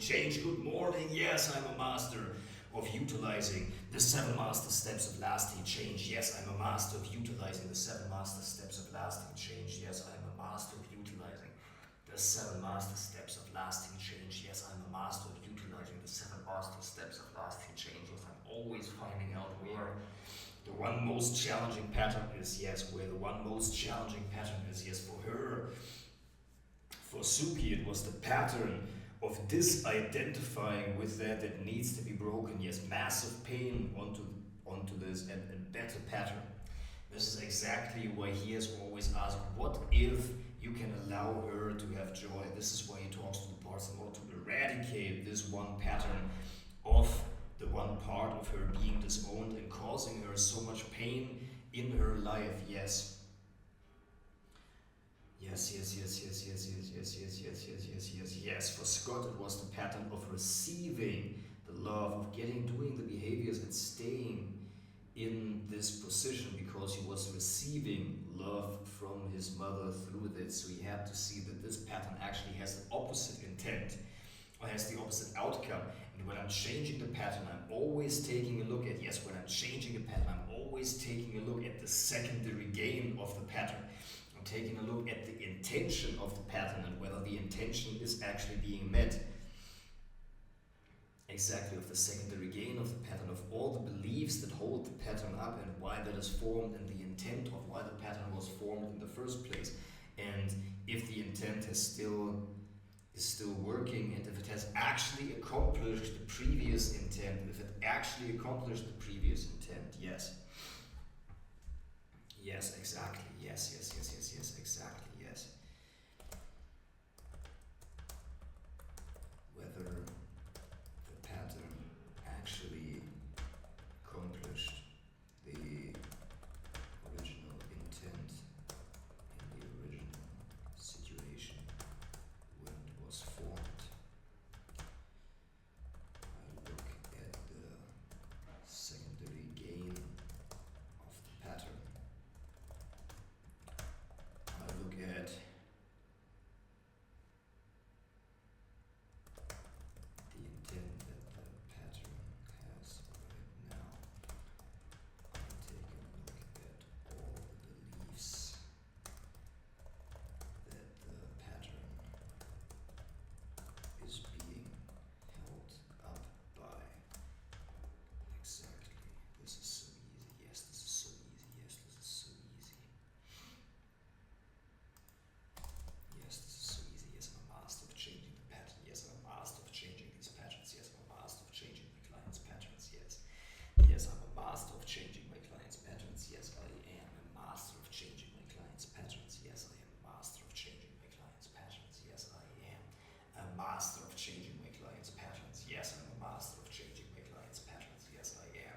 change. Good morning. Yes, I'm a master of utilizing the seven master steps of lasting change. Yes, I'm a master of utilizing the seven master steps of lasting change. Yes, I'm a master of utilizing the seven master steps of lasting change. Yes, I'm a master of utilizing the seven master steps of lasting change. Yes, I'm always finding out where the one most challenging pattern is. Yes, where the one most challenging pattern is. Yes, for her, for Suki, it was the pattern of disidentifying with that needs to be broken. Yes, massive pain onto this and better pattern. This is exactly why he has always asked, what if you can allow her to have joy? This is why he talks to the parts in order to eradicate this one pattern of the one part of her being disowned and causing her so much pain in her life. Yes. Yes. For Scott, it was the pattern of receiving the love, of doing the behaviors and staying in this position because he was receiving love from his mother through this. So he had to see that this pattern actually has the opposite intent or has the opposite outcome. And when I'm changing the pattern, I'm always taking a look at, when I'm changing the pattern, I'm always taking a look at the secondary gain of the pattern. I'm taking a look at the intention of the pattern and whether the intention is actually being met. Exactly, of the secondary gain of the pattern, of all the beliefs that hold the pattern up and why that is formed and the intent of why the pattern was formed in the first place. And if the intent is still working and if it has actually accomplished the previous intent, if it actually accomplished the previous intent, yes. Yes, exactly. Yes, exactly, yes. Whether the pattern actually accomplished the original intent in the original situation when it was formed. I look at the secondary gain of the pattern. I look at the intent that the pattern has right now. I take a look at all the beliefs that the pattern is being held up by. Exactly. This is so easy. Yes, this is so easy. Yes, this is so easy. Yes, this is so easy. Yes, I'm a master of changing the pattern. Yes, I'm a master of changing these patterns. Yes, I'm a master of changing my clients' patterns. Yes. Yes, I'm a master of changing my clients' patterns. Yes, I am a master of changing my clients' patterns. Yes, I am a master of changing my clients' patterns. Yes, I am a master of changing my clients' patterns. Yes, I'm a master of changing my clients' patterns. Yes, I am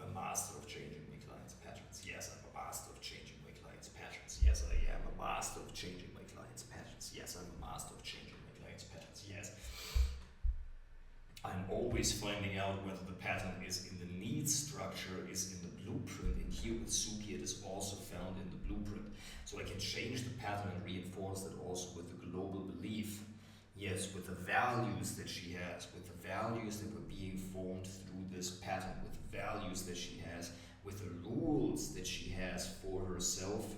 a master of changing my clients' patterns. Yes, I'm a master of changing my clients' patterns. Yes, I am a master of changing my clients' patterns. Yes, I'm a master of changing my clients' patterns. Yes. I'm always finding out whether the pattern is in the need structure, is in the blueprint. And here with Suki, it is also found in the blueprint. So I can change the pattern and reinforce that also with the global belief. Yes, with the values that she has, with the values that were being formed through this pattern, with the values that she has, with the rules that she has for herself,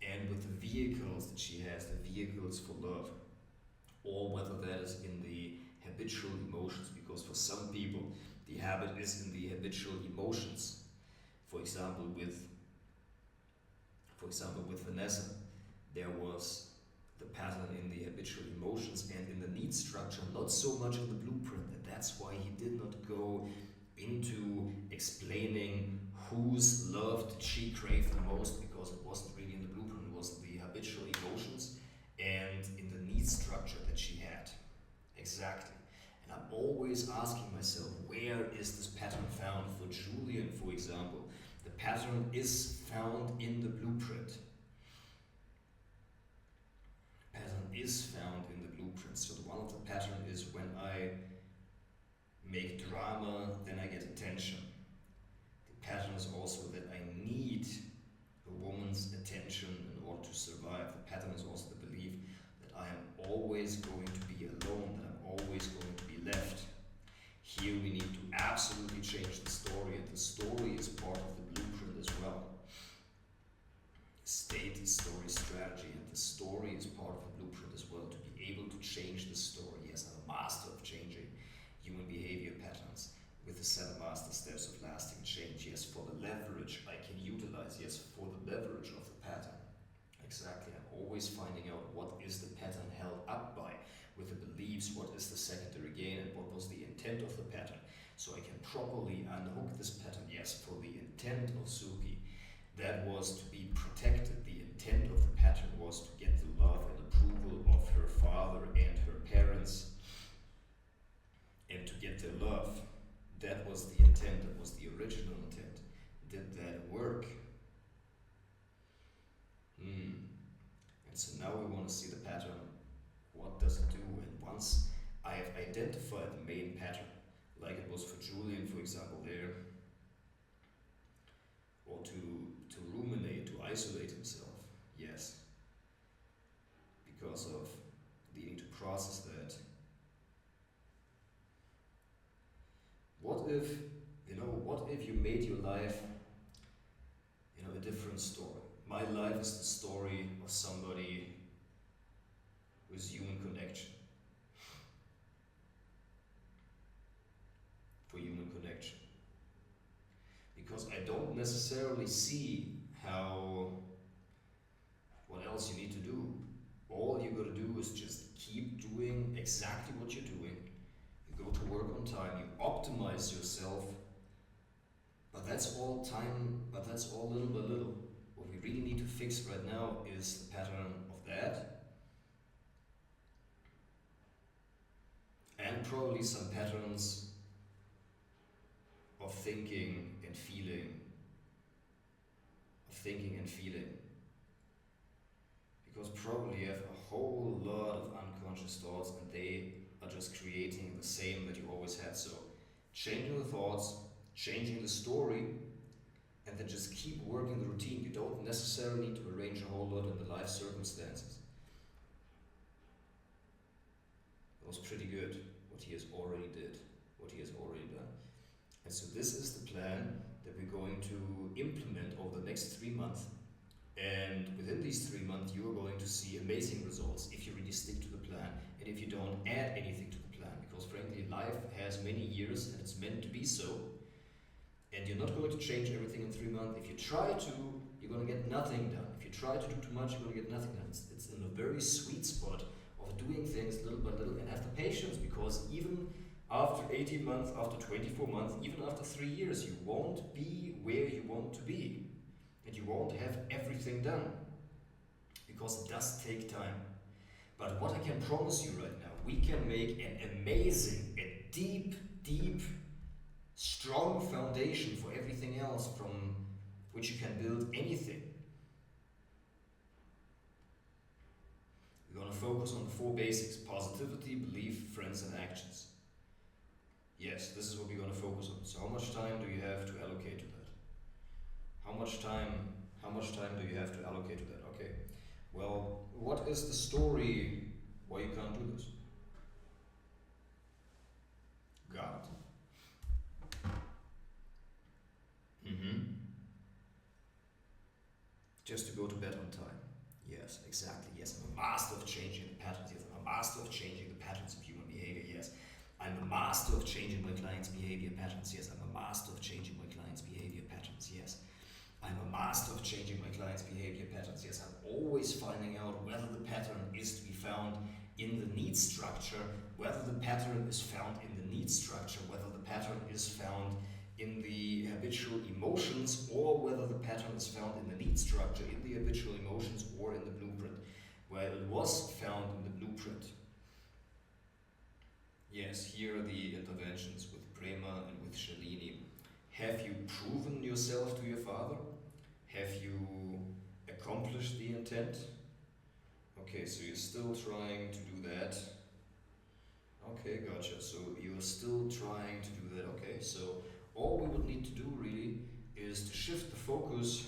and with the vehicles that she has, the vehicles for love, or whether that is in the habitual emotions, because for some people the habit is in the habitual emotions. For example, with Vanessa, there was the pattern in the habitual emotions and in the need structure, not so much in the blueprint, and that's why he did not go into explaining whose love did she crave the most, because it wasn't really in the blueprint, it was the habitual emotions and in the need structure that she had. Exactly. And I'm always asking myself, where is this pattern found? For Julian, for example, the pattern is found in the blueprint. Pattern is found in the blueprint. So one of the pattern is when I make drama, then I get attention. The pattern is also that I need a woman's attention in order to survive. The pattern is also the belief that I am always going to be alone, that I'm always going to beliefs, what is the secondary gain, and what was the intent of the pattern. So I can properly unhook this pattern. Yes, for the intent of Suki, that was to be protected. The intent of the pattern was to get the love and approval of her father and her parents, and to get their love. That was the intent, that was the original intent. Did that work? And so now we want to see the pattern. What does it do? And once I have identified the main pattern, like it was for Julian, for example, there, or to ruminate, to isolate himself, yes, because of needing to process that. What if you made your life, a different story? My life is the story of somebody with human connection. For human connection. Because I don't necessarily see what else you need to do. All you gotta do is just keep doing exactly what you're doing. You go to work on time, you optimize yourself, but that's all little by little. What we really need to fix right now is the pattern of that, and probably some patterns of thinking and feeling. Because probably you have a whole lot of unconscious thoughts and they are just creating the same that you always had. So changing the thoughts, changing the story, and then just keep working the routine. You don't necessarily need to arrange a whole lot in the life circumstances. It was pretty good what he has already done. And so this is the plan that we're going to implement over the next 3 months. And within these 3 months, you are going to see amazing results if you really stick to the plan and if you don't add anything to the plan. Because frankly, life has many years and it's meant to be so. And you're not going to change everything in 3 months. If you try to, you're going to get nothing done. If you try to do too much, you're going to get nothing done. It's in a very sweet spot of doing things little by little, and have the patience, because even after 18 months, after 24 months, even after 3 years, you won't be where you want to be. And you won't have everything done. Because it does take time. But what I can promise you right now, we can make an amazing, a deep, strong foundation for everything else from which you can build anything. We're going to focus on the 4 basics: positivity, belief, friends, and actions. Yes, this is what we're going to focus on. So how much time do you have to allocate to that? How much time do you have to allocate to that? Okay. Well, what is the story why you can't do this? God. Just to go to bed on time. Yes, exactly. Yes, I'm a master of changing the patterns. Yes, I'm a master of changing the patterns of human behavior. Yes, I'm a master of changing my clients' behavior patterns. Yes, I'm a master of changing my clients' behavior patterns. Yes, I'm a master of changing my clients' behavior patterns. Yes, I'm always finding out whether the pattern is to be found in the need structure, whether the pattern is found in the need structure, whether the pattern is found in the habitual emotions, or whether the pattern is found in the need structure, in the habitual emotions, or in the blueprint. Well, it was found in the blueprint. Yes, here are the interventions with Prema and with Shalini. Have you proven yourself to your father? Have you accomplished the intent? Okay, so you're still trying to do that. Okay, gotcha. So you're still trying to do that. Okay, so all we would need to do really is to shift the focus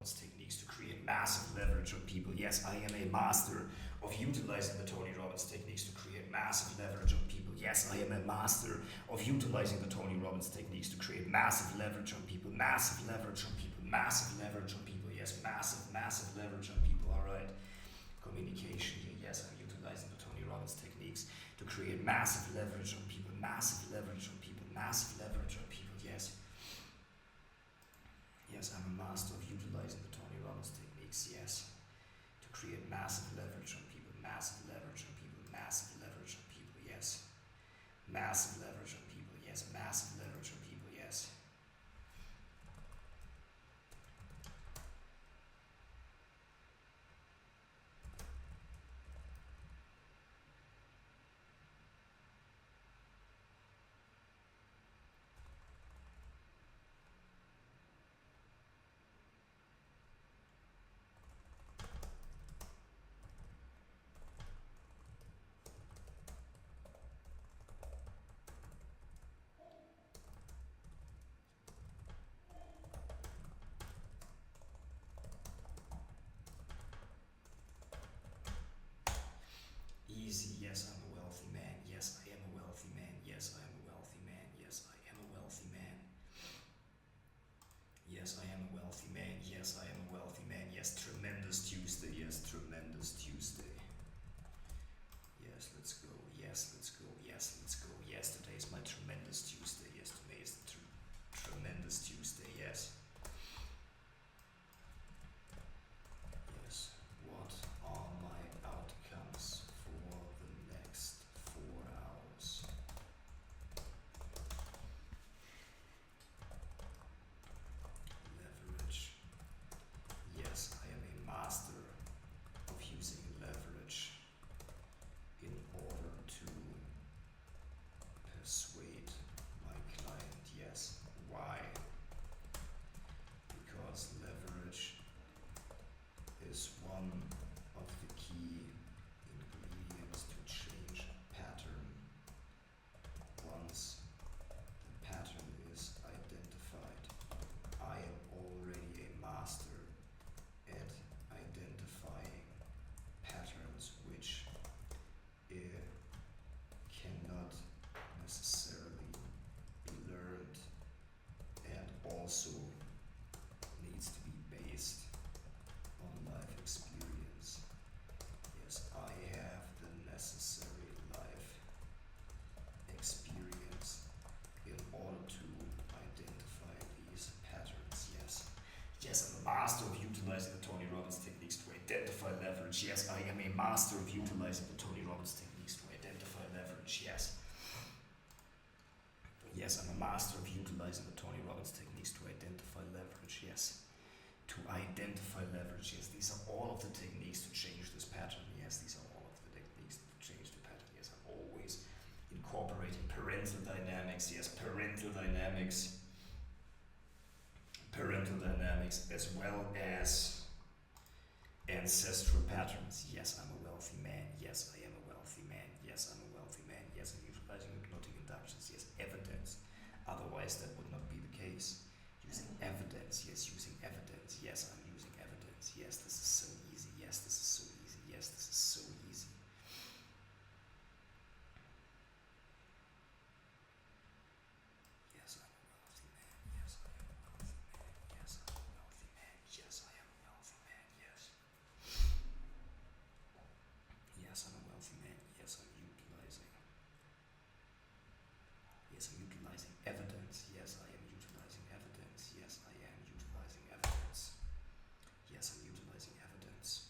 techniques to create massive leverage on people. Yes, I am a master of utilizing the Tony Robbins techniques to create massive leverage on people. Yes, I am a master of utilizing the Tony Robbins techniques to create massive leverage on people. Massive leverage on people. Massive leverage on people. Yes, massive leverage on people. All right. Communication here. Yes, I'm utilizing the Tony Robbins techniques to create massive leverage on people. Massive leverage on people. Massive leverage on people. Yes. Yes, I'm a master of utilizing the Tony Robbins techniques, yes, to create massive leverage on people, massive leverage on people, massive leverage on people, yes, massive leverage on people, yes, massive leverage on people, yes. Easy, yes, I'm a wealthy man. Yes, I am a wealthy man. Yes, I am a wealthy man. Yes, I am a wealthy man. Yes, I am a wealthy man. Yes, I am a wealthy man. Yes, tremendous Tuesday. Yes, tremendous Tuesday. Yes, let's go. Yes, let's go. Yes, let's go. Yes, today is my tremendous Tuesday. Yes, today is the tremendous Tuesday. Yes. Yes. What are my outcomes for the next 4 hours? Leverage. Yes, I am a master of using leverage in order to persuade my client. Yes. Why? Because leverage is one of the key ingredients to change pattern. Once the pattern is identified, I am already a master at identifying patterns which cannot necessarily be learned and also needs to be based on life experience. Yes, I have the necessary life experience in order to identify these patterns. Yes. Yes, I'm a master of utilizing the Tony Robbins techniques to identify leverage. Yes, I am a master of utilizing the Tony Robbins techniques to identify leverage. Yes. Yes, I'm a master of utilizing the Tony Robbins techniques to identify leverage. Yes. To identify leverage. Yes, these are all of the techniques to change this pattern. Yes, these are all of the techniques to change the pattern. Yes, I'm always incorporating parental dynamics. Yes, parental dynamics as well as ancestral patterns. Yes, I'm a wealthy man. Yes, I am a wealthy man. Yes, I'm a wealthy man. Yes, I'm utilizing hypnotic inductions. Yes, evidence. Otherwise, that would not be the case. Using evidence. Yes, using evidence. Yes, I'm using evidence. Yes, this is so easy. Yes, this is so easy. Yes, this is so easy. Yes, I'm a wealthy man. Yes, I am a wealthy man. Yes, I'm a wealthy man. Yes, I am a wealthy man. Yes. Yes, I'm a wealthy man. Yes, I'm utilizing. Yes, I'm utilizing evidence. Yes, I am utilizing evidence. Yes, I am utilizing evidence. Yes, I'm utilizing evidence.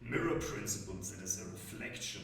Mirror principles, it is a reflection.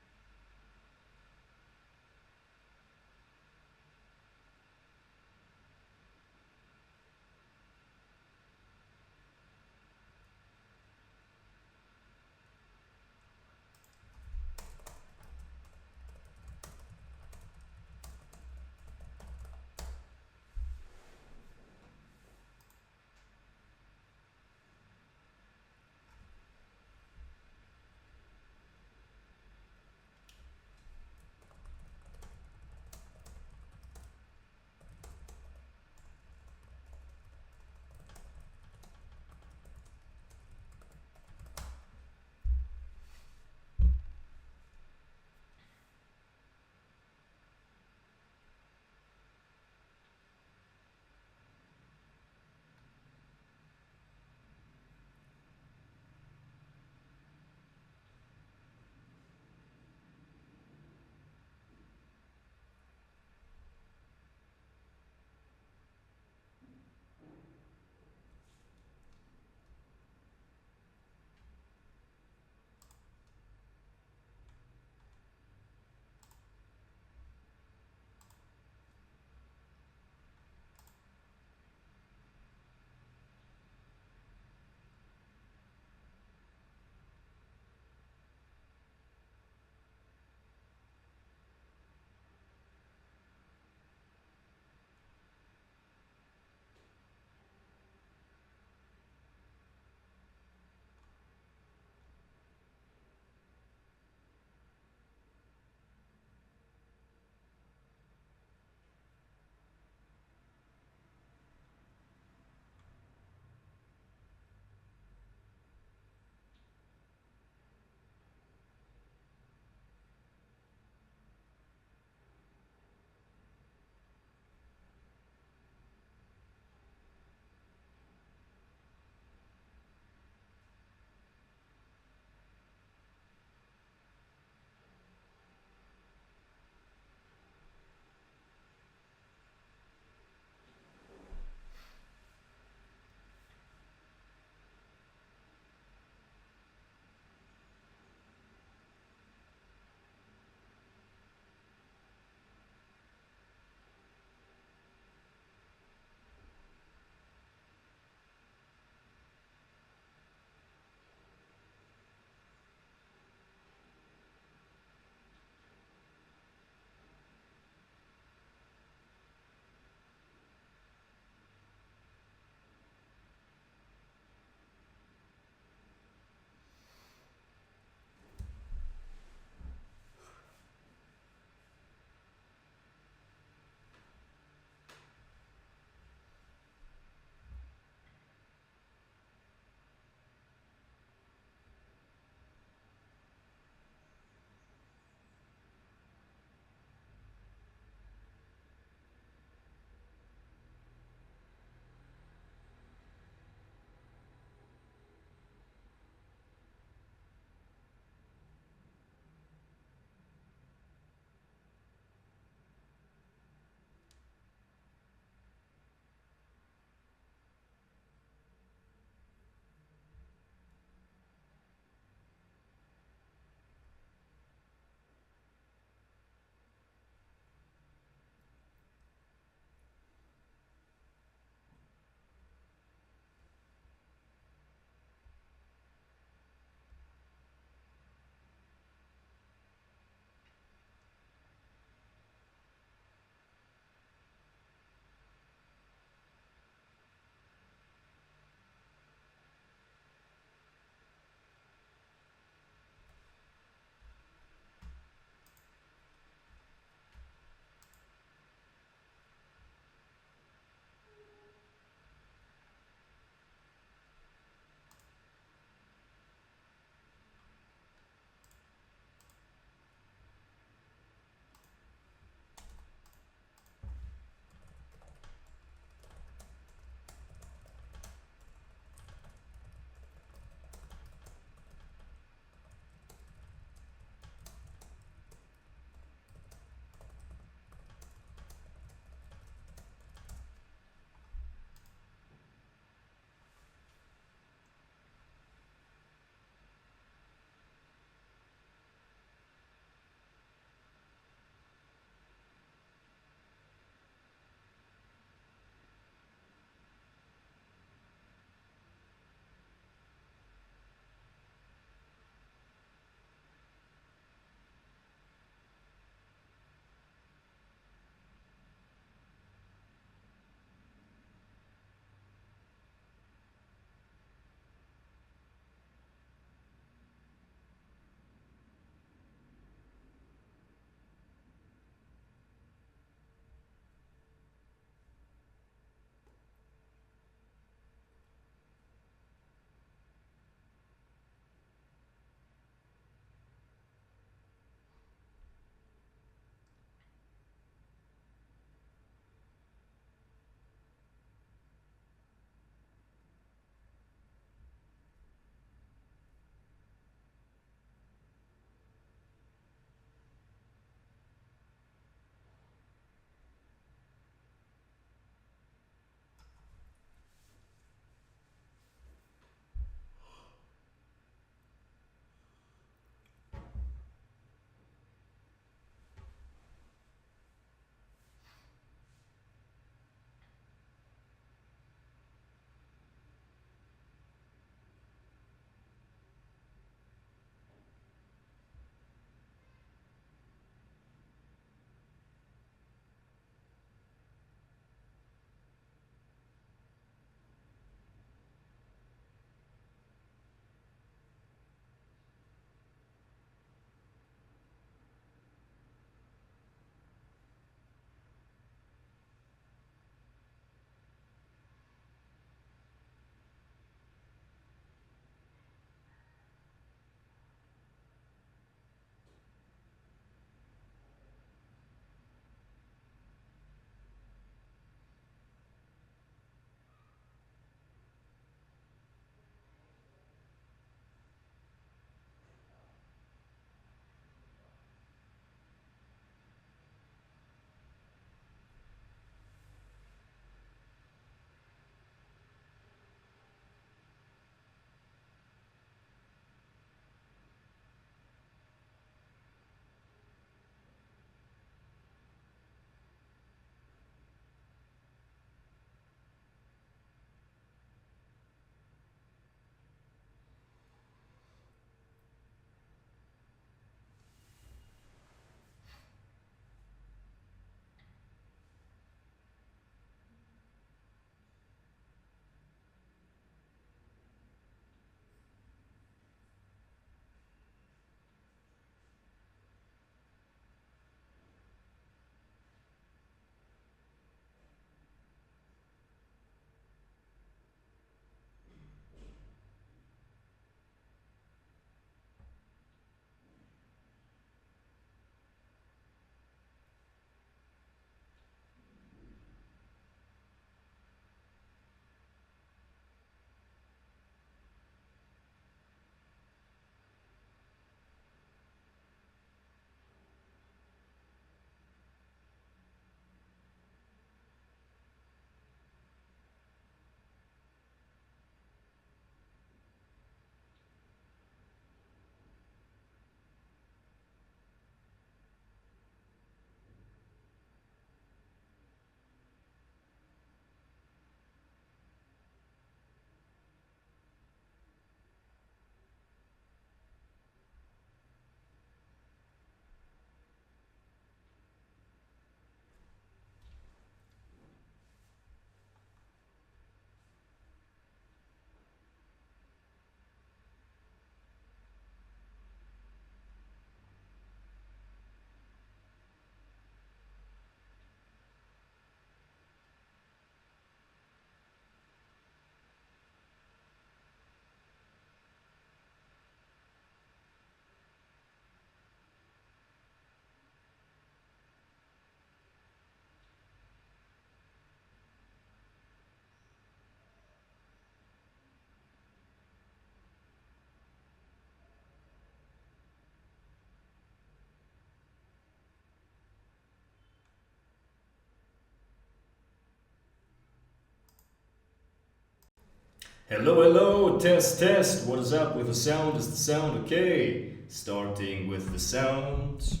Hello, hello, test, test. What is up with the sound? Is the sound okay? Starting with the sound.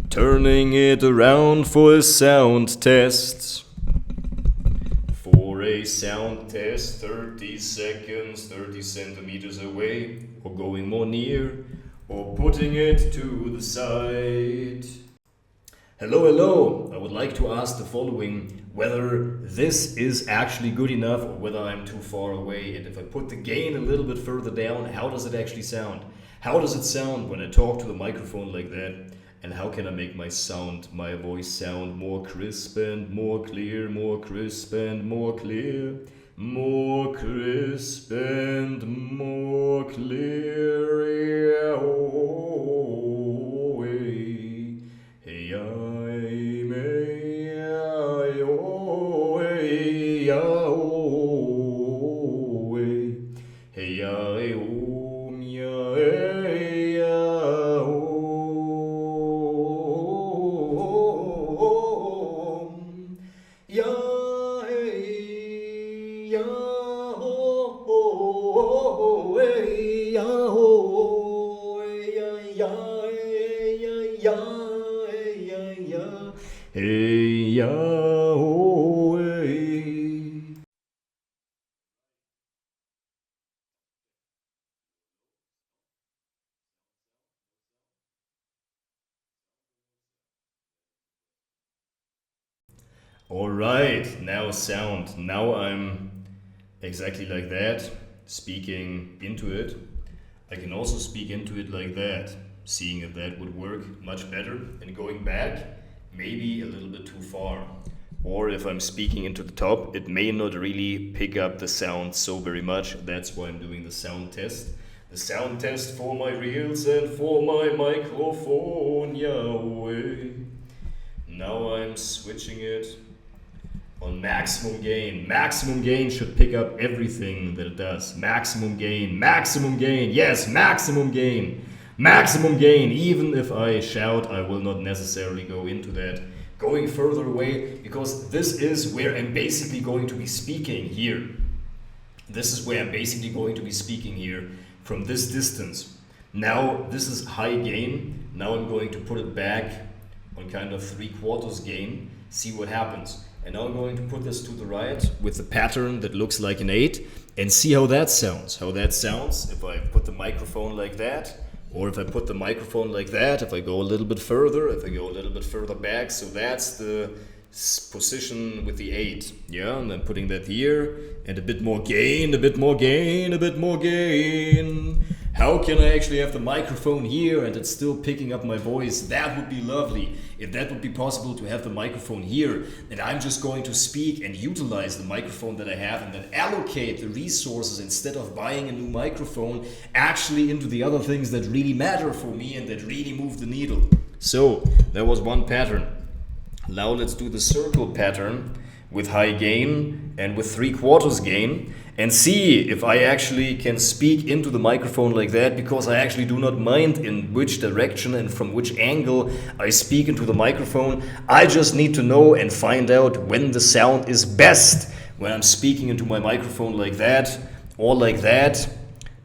Turning it around for a sound test. For a sound test, 30 seconds, 30 centimeters away, or going more near, or putting it to the side. Hello, hello. I would like to ask the following, whether this is actually good enough or whether I'm too far away. And if I put the gain a little bit further down, how does it actually sound? How does it sound when I talk to the microphone like that? And how can I make my voice sound more crisp and more clear, more crisp and more clear, more crisp and more clear? Yeah, oh, hey, hey, I may, I, oh, hey, I, oh, hey, hey, I, oh, yeah, hey, I, oh. Ya hey ya ho hey ya ho ya ya ya ya ya hey ya ho hey. All right, now sound. Now I'm exactly like that, speaking into it. I can also speak into it like that, seeing if that would work much better. And going back, maybe a little bit too far. Or if I'm speaking into the top, it may not really pick up the sound so very much. That's why I'm doing the sound test. The sound test for my reels and for my microphone, Yahweh. Now I'm switching it on maximum gain. Maximum gain should pick up everything that it does. Maximum gain, yes, maximum gain. Maximum gain, even if I shout, I will not necessarily go into that. Going further away, because this is where I'm basically going to be speaking here. This is where I'm basically going to be speaking here from this distance. Now, this is high gain. Now I'm going to put it back on kind of 3/4 gain, see what happens. And now I'm going to put this to the right with a pattern that looks like an 8 and see how that sounds. How that sounds if I put the microphone like that, or if I put the microphone like that, if I go a little bit further, if I go a little bit further back. So that's the position with the 8. Yeah, and I'm putting that here and a bit more gain, a bit more gain, a bit more gain. How can I actually have the microphone here and it's still picking up my voice? That would be lovely. If that would be possible to have the microphone here, and I'm just going to speak and utilize the microphone that I have and then allocate the resources instead of buying a new microphone actually into the other things that really matter for me and that really move the needle. So that was one pattern. Now let's do the circle pattern with high gain and with 3/4 gain and see if I actually can speak into the microphone like that, because I actually do not mind in which direction and from which angle I speak into the microphone. I just need to know and find out when the sound is best, when I'm speaking into my microphone like that or like that.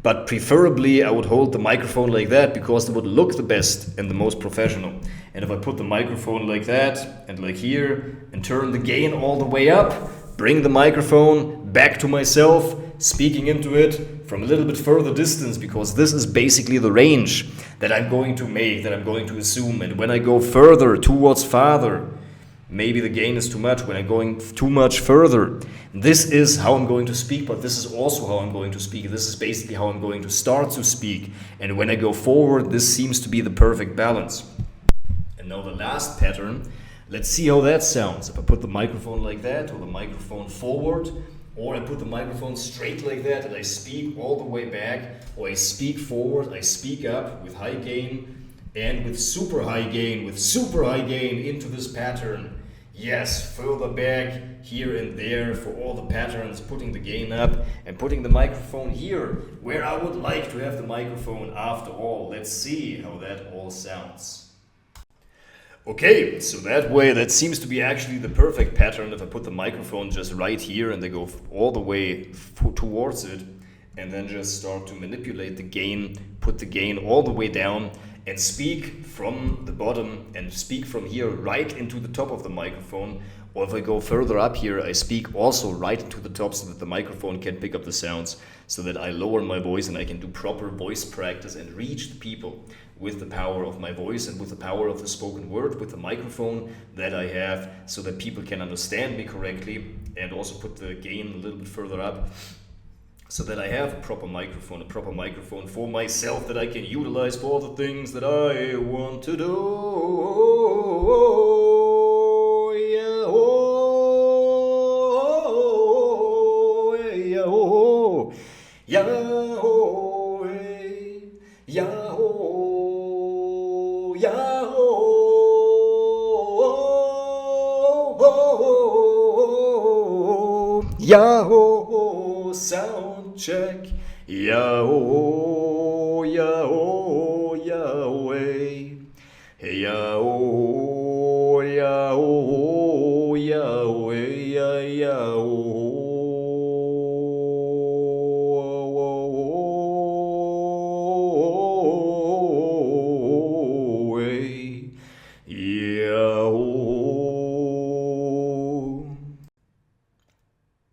But preferably I would hold the microphone like that because it would look the best and the most professional. And if I put the microphone like that and like here and turn the gain all the way up, bring the microphone back to myself, speaking into it from a little bit further distance, because this is basically the range that I'm going to make, that I'm going to assume. And when I go further towards farther, maybe the gain is too much. When I'm going too much further, this is how I'm going to speak, but this is also how I'm going to speak. This is basically how I'm going to start to speak. And when I go forward, this seems to be the perfect balance. And now the last pattern, let's see how that sounds. If I put the microphone like that, or the microphone forward, or I put the microphone straight like that and I speak all the way back, or I speak forward, I speak up with high gain and with super high gain into this pattern. Yes, further back, here and there for all the patterns, putting the gain up and putting the microphone here, where I would like to have the microphone after all. Let's see how that all sounds. Okay, so that way, that seems to be actually the perfect pattern if I put the microphone just right here and I go all the way towards it and then just start to manipulate the gain, put the gain all the way down and speak from the bottom and speak from here right into the top of the microphone. Or if I go further up here, I speak also right into the top so that the microphone can pick up the sounds, so that I lower my voice and I can do proper voice practice and reach the people with the power of my voice and with the power of the spoken word, with the microphone that I have, so that people can understand me correctly, and also put the gain a little bit further up, so that I have a proper microphone for myself that I can utilize for the things that I want to do. Yeah, oh, yeah, oh, yeah, oh, yeah, oh, yeah, oh, yeah, oh, sound check. Yahoo, Yahoo, Yahweh. Yahoo, Yahoo, Yahweh, Yahweh. Yahoo.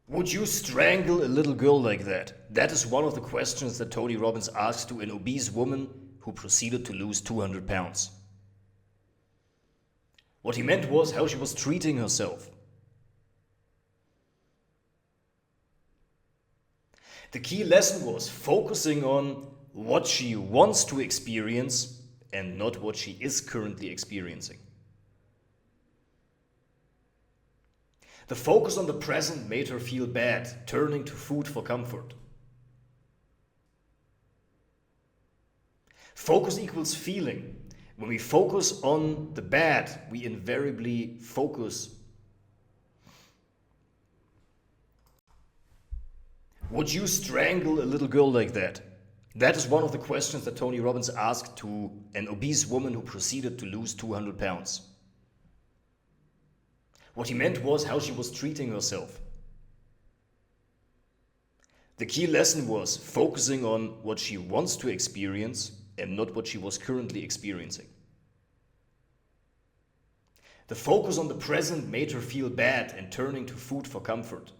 Would you strangle a little girl like that? That is one of the questions that Tony Robbins asked to an obese woman who proceeded to lose 200 pounds. What he meant was how she was treating herself. The key lesson was focusing on what she wants to experience and not what she is currently experiencing. The focus on the present made her feel bad, turning to food for comfort. Focus equals feeling. When we focus on the bad, we invariably focus. Would you strangle a little girl like that? That is one of the questions that Tony Robbins asked to an obese woman who proceeded to lose 200 pounds. What he meant was how she was treating herself. The key lesson was focusing on what she wants to experience and not what she was currently experiencing. The focus on the present made her feel bad and turning to food for comfort.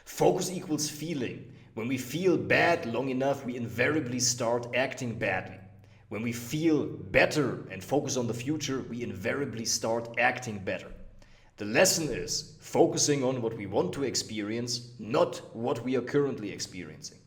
Focus equals feeling. When we feel bad long enough, we invariably start acting badly. When we feel better and focus on the future, we invariably start acting better. The lesson is focusing on what we want to experience, not what we are currently experiencing.